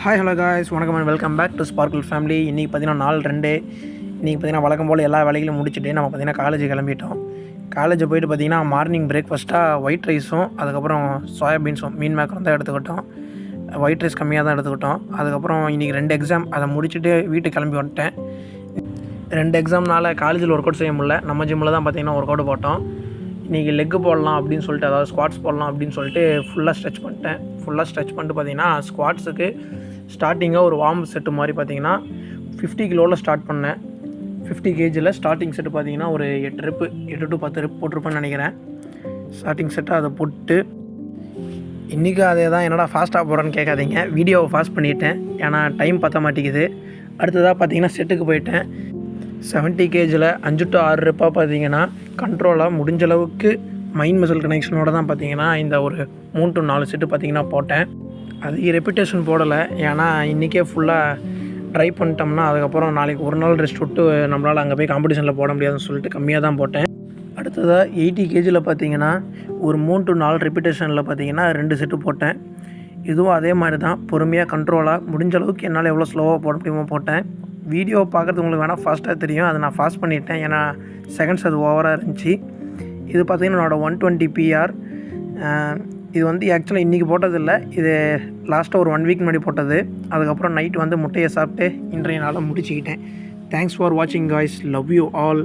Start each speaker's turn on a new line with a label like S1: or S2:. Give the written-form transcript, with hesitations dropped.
S1: Hi hello guys, வணக்கம் and welcome back to sparkle family. இன்றைக்கி பார்த்தீங்கன்னா நாள் 2. இன்றைக்கி பார்த்தீங்கன்னா வழக்கம் போல் எல்லா வேலைகளும் முடிச்சுட்டு நம்ம பார்த்தீங்கன்னா காலேஜ் கிளம்பிட்டோம். காலேஜ் போய்ட்டு பார்த்தீங்கன்னா மார்னிங் பிரேக்ஃபாஸ்ட்டாக ஒயிட் ரைஸும் அதுக்கப்புறம் சோயாபீன்ஸும் மீன் மேக்கரும் தான் எடுத்துக்கிட்டோம். ஒயிட் ரைஸ் கம்மியாக தான் எடுத்துக்கிட்டோம். அதுக்கப்புறம் இன்றைக்கி 2 எக்ஸாம், அதை முடிச்சுட்டு வீட்டுக்கு கிளம்பி வந்துட்டேன். 2 எக்ஸாம்னால காலேஜில் ஒர்க் அவுட் செய்ய முடியல. நம்ம ஜிம்மில் தான் பார்த்தீங்கன்னா ஒர்க் அவுட் போட்டோம். இன்றைக்கி லெக்கு போடலாம் அப்படின்னு சொல்லிட்டு, அதாவது ஸ்குவாட்ஸ் போடலாம் அப்படின்னு சொல்லிட்டு ஃபுல்லாக ஸ்ட்ரெச் பண்ணிட்டேன். ஃபுல்லாக ஸ்ட்ரெச் பண்ணிட்டு பார்த்தீங்கன்னா ஸ்குவாட்ஸுக்கு ஸ்டார்டிங்காக ஒரு வார்ம் செட்டு மாதிரி பார்த்தீங்கன்னா 50 கிலோவில் ஸ்டார்ட் பண்ணேன். 50 கேஜியில் ஸ்டார்டிங் செட்டு பார்த்தீங்கன்னா ஒரு 8 to 10 ரெப் போட்டிருப்பேன்னு நினைக்கிறேன். ஸ்டார்டிங் செட்டை அதை போட்டு இன்றைக்கி அதே தான். என்னடா ஃபாஸ்ட்டாக போகிறேன்னு கேட்காதீங்க, வீடியோவை ஃபாஸ்ட் பண்ணிட்டேன், ஏன்னா டைம் பற்ற மாட்டேங்குது. அடுத்ததாக பார்த்தீங்கன்னா செட்டுக்கு போயிட்டேன். 70 கேஜியில் 5 to 6 ரெப்பாக பார்த்தீங்கன்னா கண்ட்ரோலாக முடிஞ்ச அளவுக்கு மைண்ட் மசில் கனெக்ஷனோட தான் பார்த்தீங்கன்னா இந்த ஒரு 3 to 4 செட்டு பார்த்தீங்கன்னா போட்டேன். அது ரெப்பிட்டேஷன் போடலை, ஏன்னா இன்றைக்கே ஃபுல்லாக ட்ரை பண்ணிட்டோம்னா அதுக்கப்புறம் நாளைக்கு ஒரு நாள் ரெஸ்ட் விட்டு நம்மளால் அங்கே போய் காம்படிஷனில் போட முடியாதுன்னு சொல்லிட்டு கம்மியாக தான் போட்டேன். அடுத்ததாக 80 கேஜியில் பார்த்தீங்கன்னா ஒரு 3 to 4 ரெப்பிட்டேஷனில் பார்த்தீங்கன்னா 2 செட்டு போட்டேன். இதுவும் அதே மாதிரி தான் பொறுமையாக கண்ட்ரோலாக முடிஞ்ச அளவுக்கு என்னால் எவ்வளோ ஸ்லோவாக போட முடியுமோ போட்டேன். வீடியோ பார்க்குறது உங்களுக்கு வேணால் ஃபாஸ்ட்டாக தெரியும், அதை நான் ஃபாஸ்ட் பண்ணிட்டேன், ஏன்னா செகண்ட்ஸ் அது ஓவராக இருந்துச்சு. இது பார்த்திங்கன்னா என்னோடய 120 PR. இது வந்து ஆக்சுவலாக இன்றைக்கி போட்டதில்லை, இது லாஸ்ட்டாக ஒரு 1 வீக் முன்னாடி போட்டது. அதுக்கப்புறம் நைட்டு வந்து முட்டையை சாப்பிட்டு இன்றைய நாளை முடிச்சுக்கிட்டேன். தேங்க்ஸ் ஃபார் வாட்சிங் காய்ஸ், லவ் யூ ஆல்.